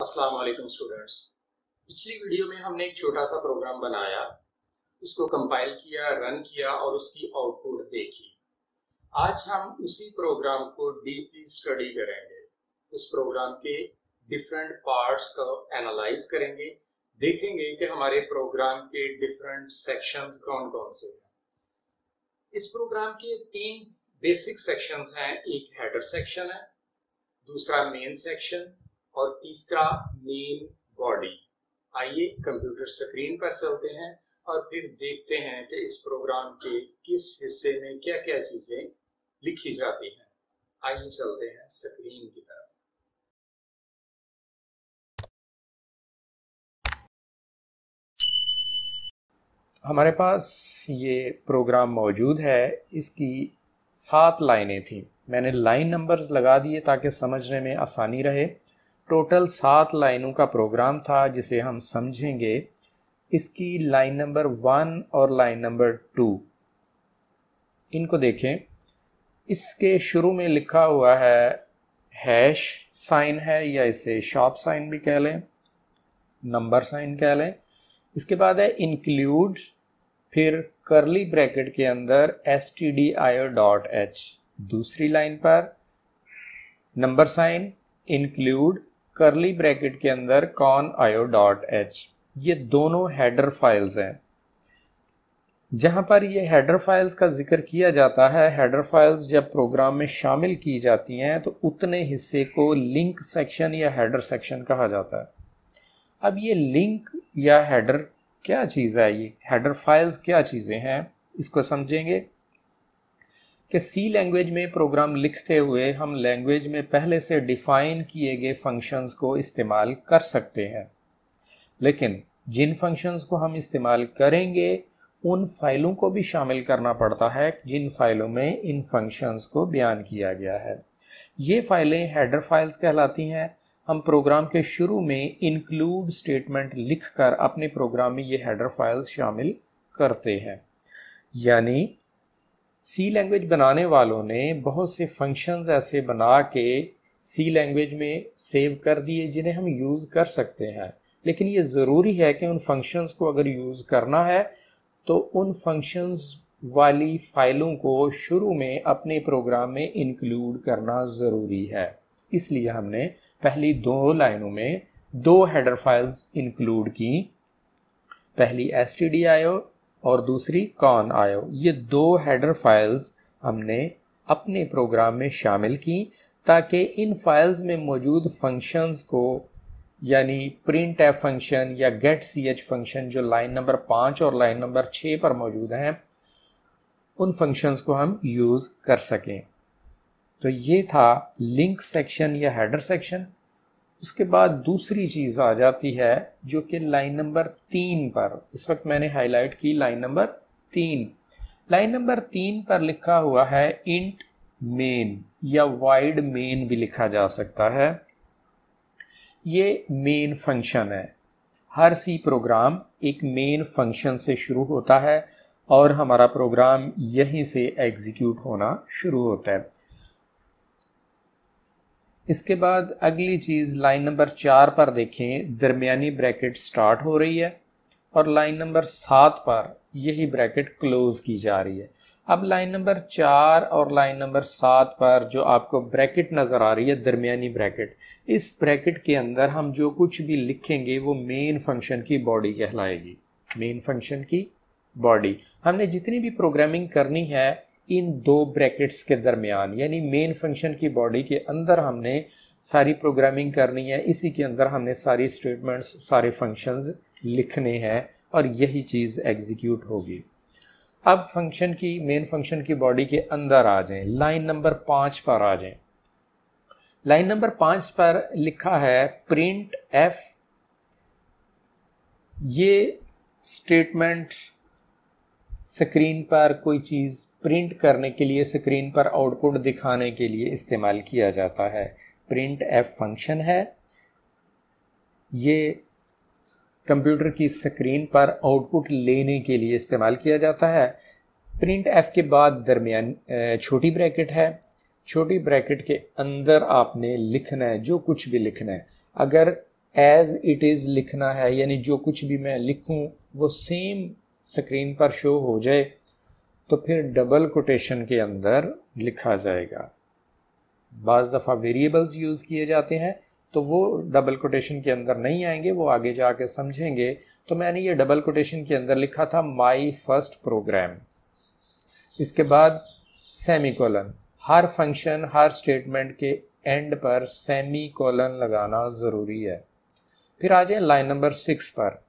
अस्सलाम वालेकुम स्टूडेंट्स। पिछली वीडियो में हमने एक छोटा सा प्रोग्राम बनाया, उसको कंपाइल किया, रन किया और उसकी आउटपुट देखी। आज हम उसी प्रोग्राम को डीपली स्टडी करेंगे। उस प्रोग्राम के डिफरेंट पार्ट्स को एनालाइज करेंगे, देखेंगे कि हमारे प्रोग्राम के डिफरेंट सेक्शंस कौन कौन से हैं। इस प्रोग्राम के 3 बेसिक सेक्शंस हैं। एक हेडर सेक्शन है, दूसरा मेन सेक्शन और तीसरा मेन बॉडी। आइए कंप्यूटर स्क्रीन पर चलते हैं और फिर देखते हैं कि इस प्रोग्राम के किस हिस्से में क्या क्या चीजें लिखी जाती हैं। आइए चलते हैं स्क्रीन की तरफ। हमारे पास ये प्रोग्राम मौजूद है। इसकी 7 लाइनें थी। मैंने लाइन नंबर्स लगा दिए ताकि समझने में आसानी रहे। टोटल 7 लाइनों का प्रोग्राम था जिसे हम समझेंगे। इसकी लाइन नंबर 1 और लाइन नंबर 2 इनको देखें। इसके शुरू में लिखा हुआ है हैश साइन है, या इसे शॉप साइन भी कह लें, नंबर साइन कह लें। इसके बाद है इंक्लूड, फिर कर्ली ब्रैकेट के अंदर stdio.h। दूसरी लाइन पर number sign, include, curly bracket के अंदर conio.h। ये दोनों हेडर फाइल्स हैं। जहां पर ये हेडर फाइल्स का जिक्र किया जाता है, हेडर फाइल्स जब प्रोग्राम में शामिल की जाती हैं तो उतने हिस्से को लिंक सेक्शन या हेडर सेक्शन कहा जाता है। अब ये लिंक या हेडर क्या चीज़ है, ये हेडर फाइल्स क्या चीज़ें हैं, इसको समझेंगे कि सी लैंग्वेज में प्रोग्राम लिखते हुए हम लैंग्वेज में पहले से डिफाइन किए गए फंक्शंस को इस्तेमाल कर सकते हैं, लेकिन जिन फंक्शंस को हम इस्तेमाल करेंगे उन फाइलों को भी शामिल करना पड़ता है जिन फाइलों में इन फंक्शंस को बयान किया गया है। ये फाइलें हेडर फाइल्स कहलाती हैं। हम प्रोग्राम के शुरू में इंक्लूड स्टेटमेंट लिखकर अपने प्रोग्राम में ये हेडर फाइल्स शामिल करते हैं। यानी सी लैंग्वेज बनाने वालों ने बहुत से फंक्शंस ऐसे बना के सी लैंग्वेज में सेव कर दिए जिन्हें हम यूज़ कर सकते हैं, लेकिन ये ज़रूरी है कि उन फंक्शंस को अगर यूज़ करना है तो उन फंक्शंस वाली फाइलों को शुरू में अपने प्रोग्राम में इंक्लूड करना ज़रूरी है। इसलिए हमने पहली 2 लाइनों में 2 हेडर फाइल्स इंक्लूड की, पहली stdio और दूसरी conio। ये 2 हेडर फाइल्स हमने अपने प्रोग्राम में शामिल की ताकि इन फाइल्स में मौजूद फंक्शंस को, यानी printf फंक्शन या getch फंक्शन जो लाइन नंबर 5 और लाइन नंबर 6 पर मौजूद हैं, उन फंक्शंस को हम यूज़ कर सकें। तो ये था लिंक सेक्शन या हेडर सेक्शन। उसके बाद दूसरी चीज़ आ जाती है जो कि लाइन नंबर 3 पर, इस वक्त मैंने हाईलाइट की लाइन नंबर 3। लाइन नंबर 3 पर लिखा हुआ है इंट मेन या वाइड मेन भी लिखा जा सकता है। ये मेन फंक्शन है। हर सी प्रोग्राम एक मेन फंक्शन से शुरू होता है और हमारा प्रोग्राम यहीं से एग्जीक्यूट होना शुरू होता है। इसके बाद अगली चीज़ लाइन नंबर 4 पर देखें, दरमियानी ब्रैकेट स्टार्ट हो रही है और लाइन नंबर 7 पर यही ब्रैकेट क्लोज की जा रही है। अब लाइन नंबर 4 और लाइन नंबर 7 पर जो आपको ब्रैकेट नज़र आ रही है, दरमियानी ब्रैकेट, इस ब्रैकेट के अंदर हम जो कुछ भी लिखेंगे वो मेन फंक्शन की बॉडी कहलाएगी। मेन फंक्शन की बॉडी हमने जितनी भी प्रोग्रामिंग करनी है इन 2 ब्रैकेट्स के दरमियान, यानी मेन फंक्शन की बॉडी के अंदर हमने सारी प्रोग्रामिंग करनी है। इसी के अंदर हमने सारी स्टेटमेंट्स, सारे फंक्शंस लिखने हैं और यही चीज़ एग्जीक्यूट होगी। अब फंक्शन की, मेन फंक्शन की बॉडी के अंदर आ जाएं, लाइन नंबर 5 पर आ जाएं। लाइन नंबर 5 पर लिखा है प्रिंट एफ। ये स्टेटमेंट स्क्रीन पर कोई चीज़ प्रिंट करने के लिए, स्क्रीन पर आउटपुट दिखाने के लिए इस्तेमाल किया जाता है। प्रिंट एफ फंक्शन है। ये कंप्यूटर की स्क्रीन पर आउटपुट लेने के लिए इस्तेमाल किया जाता है। प्रिंट एफ के बाद दरमियान छोटी ब्रैकेट है। छोटी ब्रैकेट के अंदर आपने लिखना है जो कुछ भी लिखना है। अगर एज इट इज़ लिखना है, यानी जो कुछ भी मैं लिखूं वो सेम स्क्रीन पर शो हो जाए, तो फिर डबल कोटेशन के अंदर लिखा जाएगा। बाज़ दफ़ा वेरिएबल्स यूज़ किए जाते हैं तो वो डबल कोटेशन के अंदर नहीं आएंगे, वो आगे जाके समझेंगे। तो मैंने ये डबल कोटेशन के अंदर लिखा था माई फर्स्ट प्रोग्राम। इसके बाद सेमीकोलन, हर फंक्शन हर स्टेटमेंट के एंड पर सेमीकोलन लगाना ज़रूरी है। फिर आ जाए लाइन नंबर 6 पर।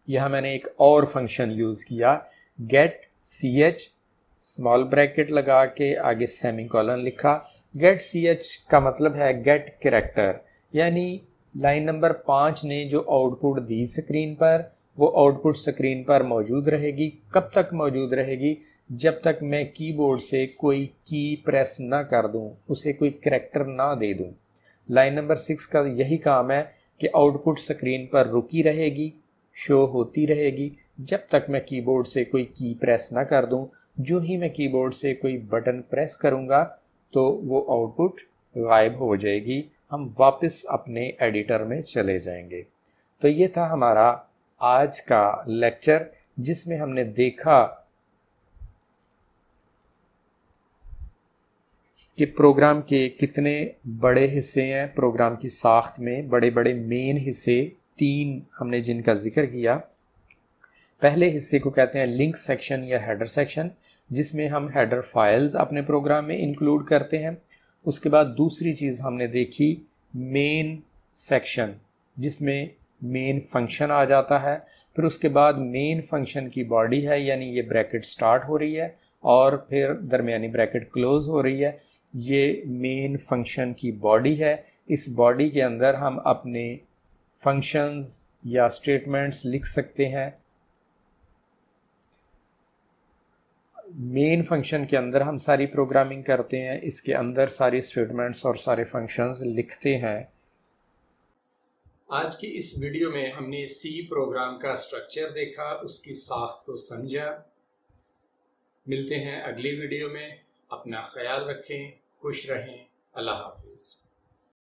यह मैंने एक और फंक्शन यूज़ किया, गेट ch, स्मॉल ब्रैकेट लगा के आगे सेमीकोलन लिखा। गेट ch का मतलब है गेट कैरेक्टर, यानी लाइन नंबर 5 ने जो आउटपुट दी स्क्रीन पर, वो आउटपुट स्क्रीन पर मौजूद रहेगी। कब तक मौजूद रहेगी? जब तक मैं कीबोर्ड से कोई की प्रेस ना कर दूं, उसे कोई कैरेक्टर ना दे दूं। लाइन नंबर 6 का यही काम है कि आउटपुट स्क्रीन पर रुकी रहेगी, शो होती रहेगी जब तक मैं कीबोर्ड से कोई की प्रेस ना कर दूं। जो ही मैं कीबोर्ड से कोई बटन प्रेस करूंगा तो वो आउटपुट गायब हो जाएगी, हम वापस अपने एडिटर में चले जाएंगे। तो ये था हमारा आज का लेक्चर, जिसमें हमने देखा कि प्रोग्राम के कितने बड़े हिस्से हैं। प्रोग्राम की साख्त में बड़े बड़े मेन हिस्से 3 हमने जिनका जिक्र किया। पहले हिस्से को कहते हैं लिंक सेक्शन या हेडर सेक्शन, जिसमें हम हेडर फाइल्स अपने प्रोग्राम में इंक्लूड करते हैं। उसके बाद दूसरी चीज़ हमने देखी मेन सेक्शन, जिसमें मेन फंक्शन आ जाता है। फिर उसके बाद मेन फंक्शन की बॉडी है, यानी ये ब्रैकेट स्टार्ट हो रही है और फिर दरमियानी ब्रैकेट क्लोज हो रही है, ये मेन फंक्शन की बॉडी है। इस बॉडी के अंदर हम अपने फंक्शंस या स्टेटमेंट्स लिख सकते हैं। मेन फंक्शन के अंदर हम सारी प्रोग्रामिंग करते हैं, इसके अंदर सारी स्टेटमेंट्स और सारे फंक्शंस लिखते हैं। आज की इस वीडियो में हमने सी प्रोग्राम का स्ट्रक्चर देखा, उसकी साख्त को समझा। मिलते हैं अगली वीडियो में। अपना ख्याल रखें, खुश रहें। अल्लाह हाफिज़।